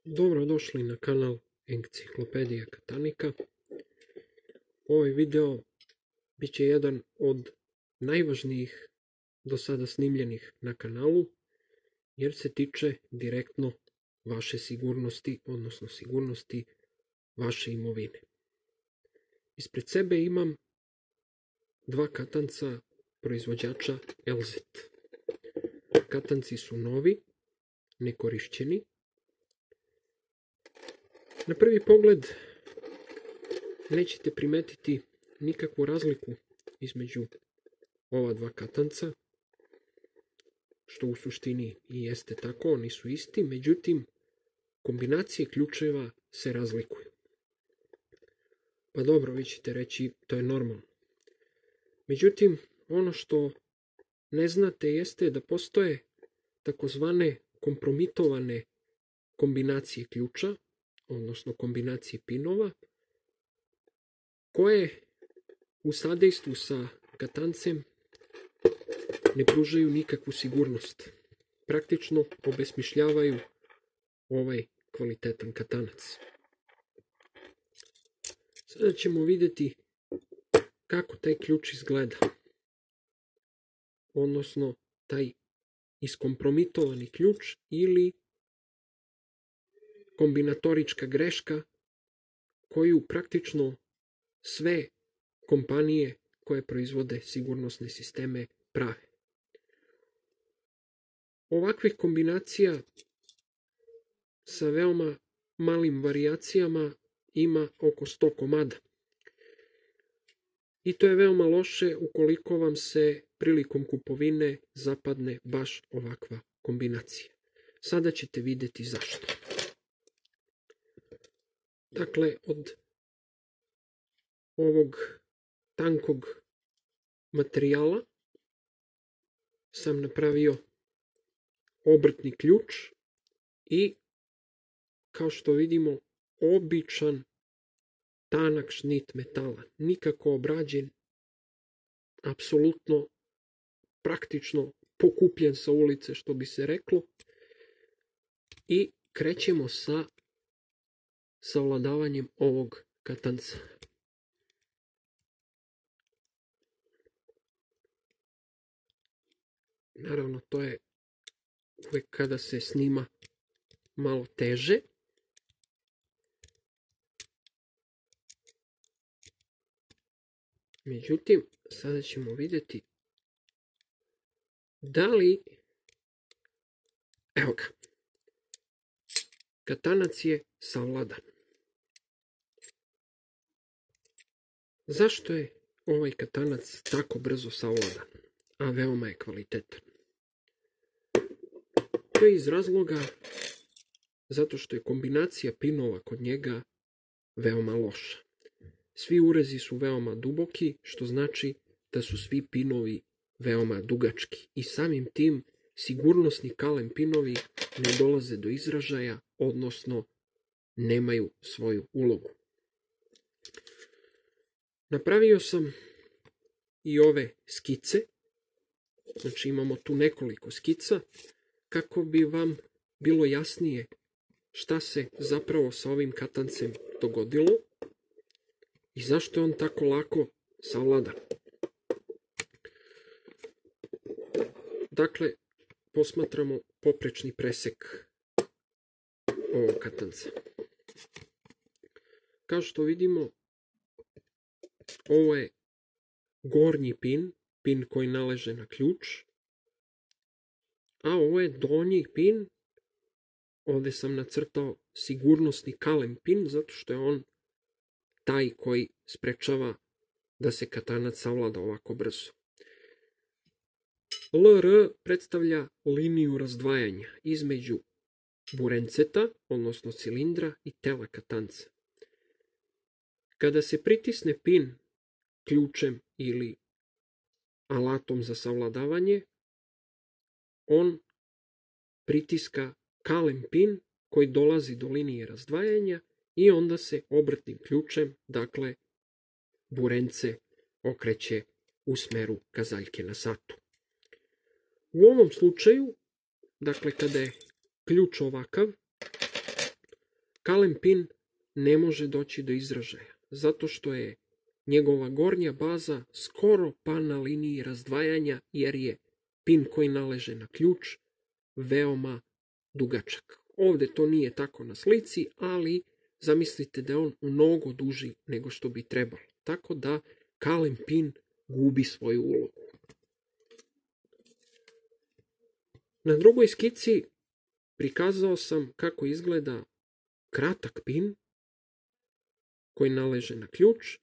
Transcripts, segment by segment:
Dobrodošli na kanal Enciklopedija Katanika. Ovaj video bit će jedan od najvažnijih do sada snimljenih na kanalu, jer se tiče direktno vaše sigurnosti, odnosno sigurnosti vaše imovine. Ispred sebe imam dva katanca proizvođača LZ. Katanci su novi, nekorišćeni. Na prvi pogled nećete primetiti nikakvu razliku između ova dva katanca, što u suštini i jeste tako, oni su isti, međutim kombinacije ključeva se razlikuju. Pa dobro, vi ćete reći, to je normalno. Međutim, ono što ne znate jeste da postoje takozvane kompromitovane kombinacije ključa, odnosno kombinacije pinova, koje u sadejstvu sa katancem ne pružaju nikakvu sigurnost. Praktično obesmišljavaju ovaj kvalitetan katanac. Sada ćemo vidjeti kako taj ključ izgleda, odnosno taj iskompromitovani ključ ili kombinatorička greška koju praktično sve kompanije koje proizvode sigurnosne sisteme prave. Ovakvih kombinacija sa veoma malim varijacijama ima oko 100 komada. I to je veoma loše ukoliko vam se prilikom kupovine zapadne baš ovakva kombinacija. Sada ćete vidjeti zašto. Dakle, od ovog tankog materijala sam napravio obrtni ključ i, kao što vidimo, običan tanak šnit metala, nikako obrađen, apsolutno praktično pokupljen sa ulice, što bi se reklo, i krećemo sa savladavanjem ovog katanca. Naravno, to je uvek kada se snima malo teže. Međutim, sada ćemo vidjeti da li... Evo ga. Katanac je savladan. Zašto je ovaj katanac tako brzo savladan, a veoma je kvalitetan? To je iz razloga zato što je kombinacija pinova kod njega veoma loša. Svi urezi su veoma duboki, što znači da su svi pinovi veoma dugački. I samim tim sigurnosni kalem pinovi ne dolaze do izražaja, odnosno nemaju svoju ulogu. Napravio sam i ove skice, znači imamo tu nekoliko skica, kako bi vam bilo jasnije šta se zapravo sa ovim katancem dogodilo i zašto je on tako lako savladan. Dakle, posmatramo poprečni presek ovog katanca. Kao što vidimo, ovo je gornji pin, pin koji naleže na ključ, a ovo je donji pin. Ovdje sam nacrtao sigurnosni kalem pin, zato što je on taj koji sprečava da se katanac savlada ovako brzo. LR predstavlja liniju razdvajanja između burenceta, odnosno cilindra, i tela katanca. Kada se pritisne pin ključem ili alatom za savladavanje, on pritiska kalem pin koji dolazi do linije razdvajanja i onda se obrtnim ključem, dakle, burence okreće u smeru kazaljke na satu. U ovom slučaju, dakle, kada je ključ ovakav, Kalen pin ne može doći do izražaja, zato što je njegova gornja baza skoro pa na liniji razdvajanja, jer je pin koji naleže na ključ veoma dugačak. Ovde to nije tako na slici, ali zamislite da je on mnogo duži nego što bi trebalo. Tako da Kalen pin gubi svoju ulogu. Na drugoj skici prikazao sam kako izgleda kratak pin koji naleže na ključ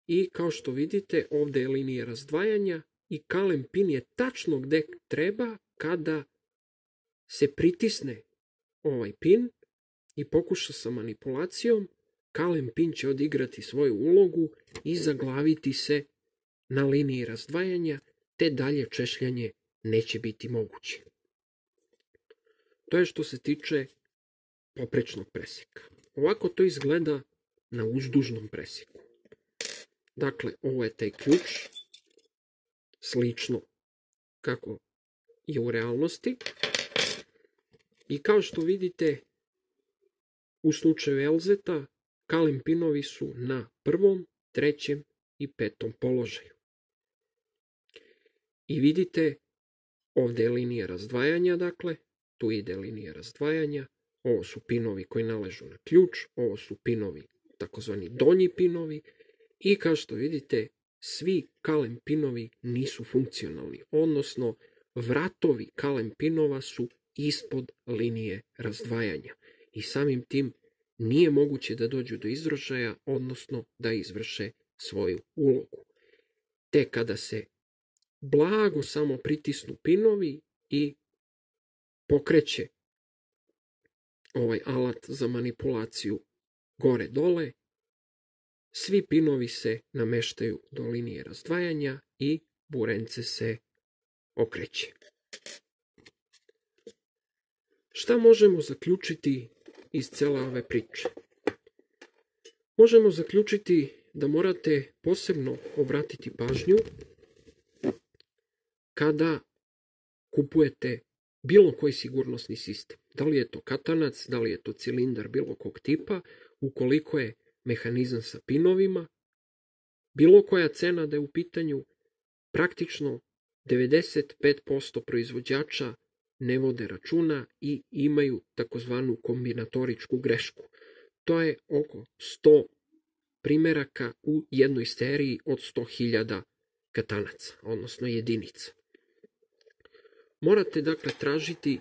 i kao što vidite ovde je linija razdvajanja i Kalen pin je tačno gde treba kada se pritisne ovaj pin i pokuša sa manipulacijom. Kalen pin će odigrati svoju ulogu i zaglaviti se na liniji razdvajanja, te dalje češljanje neće biti moguće. To je što se tiče poprečnog preseka. Ovako to izgleda na uzdužnom preseku. Dakle, ovo je taj ključ, slično kako je u realnosti. I kao što vidite, u slučaju LZ-a, Kalen pinovi su na 1., 3. i 5. položaju. I vidite, ovde je linija razdvajanja, dakle, tu ide linija razdvajanja, ovo su pinovi koji naležu na ključ, ovo su pinovi, takozvani donji pinovi, i kao što vidite, svi Kalen pinovi nisu funkcionalni, odnosno vratovi Kalen pinova su ispod linije razdvajanja i samim tim nije moguće da dođu do izražaja, odnosno da izvrše svoju ulogu. Te kada se blago samo pritisnu pinovi i pokreće ovaj alat za manipulaciju gore-dole, svi pinovi se nameštaju do linije razdvajanja i burence se okreće. Šta možemo zaključiti iz cele ove priče? Možemo zaključiti da morate posebno obratiti pažnju kada kupujete bilo koji sigurnosni sistem. Da li je to katanac, da li je to cilindar bilo kog tipa, ukoliko je mehanizam sa pinovima, bilo koja cena da je u pitanju, praktično 95% proizvođača ne vode računa i imaju takozvanu kombinatoričku grešku. To je oko 100 primeraka u jednoj seriji od 100.000 katanaca, odnosno jedinica. Morate dakle tražiti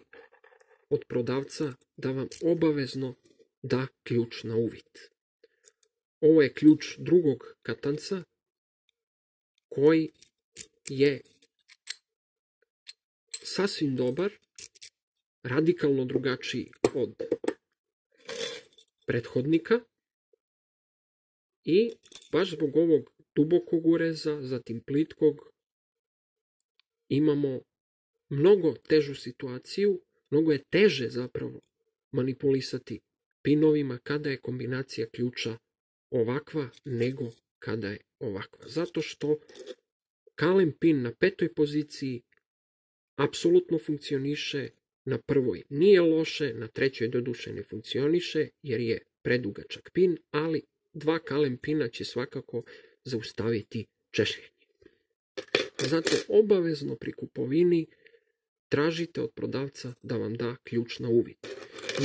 od prodavca da vam obavezno da ključ na uvid. Ovo je ključ drugog katanca koji je sasvim dobar, radikalno drugačiji od prethodnika i baš zbog ovog dubokog ureza, zatim plitkog, imamo mnogo težu situaciju, mnogo je teže zapravo manipulisati pinovima kada je kombinacija ključa ovakva nego kada je ovakva. Zato što Kalen pin na 5. poziciji apsolutno funkcioniše, na 1. nije loše, na 3. doduše ne funkcioniše jer je predugačak pin, ali 2 Kalen pina će svakako zaustaviti češljenje. Zato obavezno pri kupovini tražite od prodavca da vam da ključ na uvid.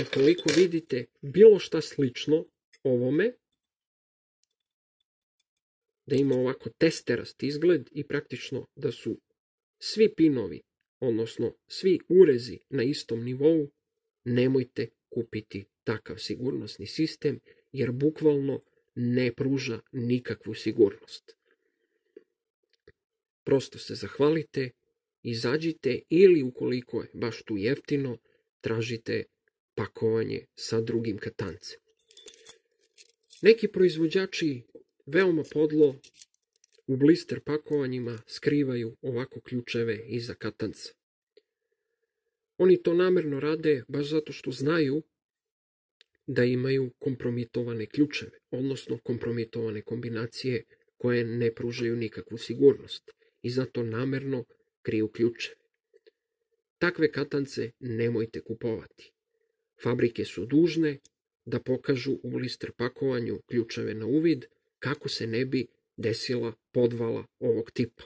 Ukoliko vidite bilo šta slično ovome, da ima ovako testerast izgled i praktično da su svi pinovi, odnosno svi urezi na istom nivou, nemojte kupiti takav sigurnosni sistem, jer bukvalno ne pruža nikakvu sigurnost. Prosto se zahvalite, izađite ili ukoliko je baš tu jeftino, tražite pakovanje sa drugim katancem. Neki proizvođači veoma podlo u blister pakovanjima skrivaju ovako ključeve iza katanca. Oni to namerno rade baš zato što znaju da imaju kompromitovane ključeve, odnosno kompromitovane kombinacije koje ne pružaju nikakvu sigurnost i zato namerno kriju ključeve. Takve katance nemojte kupovati. Fabrike su dužne da pokažu u blister pakovanju ključeve na uvid kako se ne bi desila podvala ovog tipa.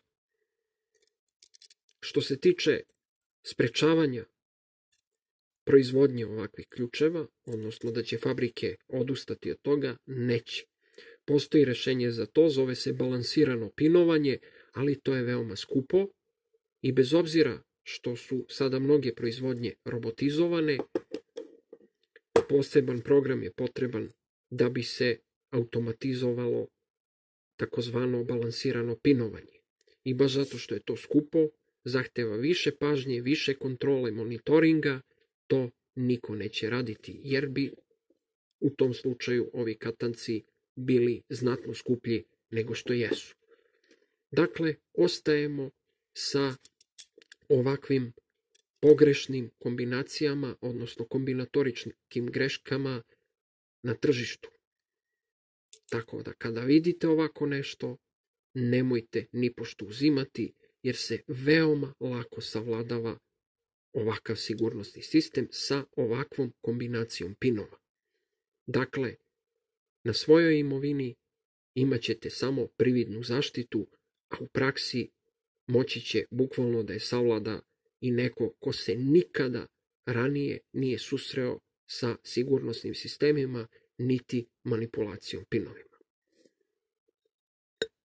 Što se tiče sprečavanja proizvodnje ovakvih ključeva, odnosno da će fabrike odustati od toga, neće. Postoji rešenje za to, zove se balansirano pinovanje, ali to je veoma skupo i bez obzira što su sada mnoge proizvodnje robotizovane, poseban program je potreban da bi se automatizovalo takozvano balansirano pinovanje. I baš zato što je to skupo, zahteva više pažnje, više kontrole, monitoringa, to niko neće raditi, jer bi u tom slučaju ovi katanci bili znatno skuplji nego što jesu. Dakle, ostajemo sa ovakvim pogrešnim kombinacijama, odnosno kombinatoričkim greškama na tržištu. Tako da kada vidite ovako nešto, nemojte nipošto uzimati, jer se veoma lako savladava ovakav sigurnosni sistem sa ovakvom kombinacijom pinova. Dakle, na svojoj imovini imat ćete samo prividnu zaštitu, a u praksi moći će bukvalno da je savlada i neko ko se nikada ranije nije susreo sa sigurnosnim sistemima niti manipulacijom pinovima.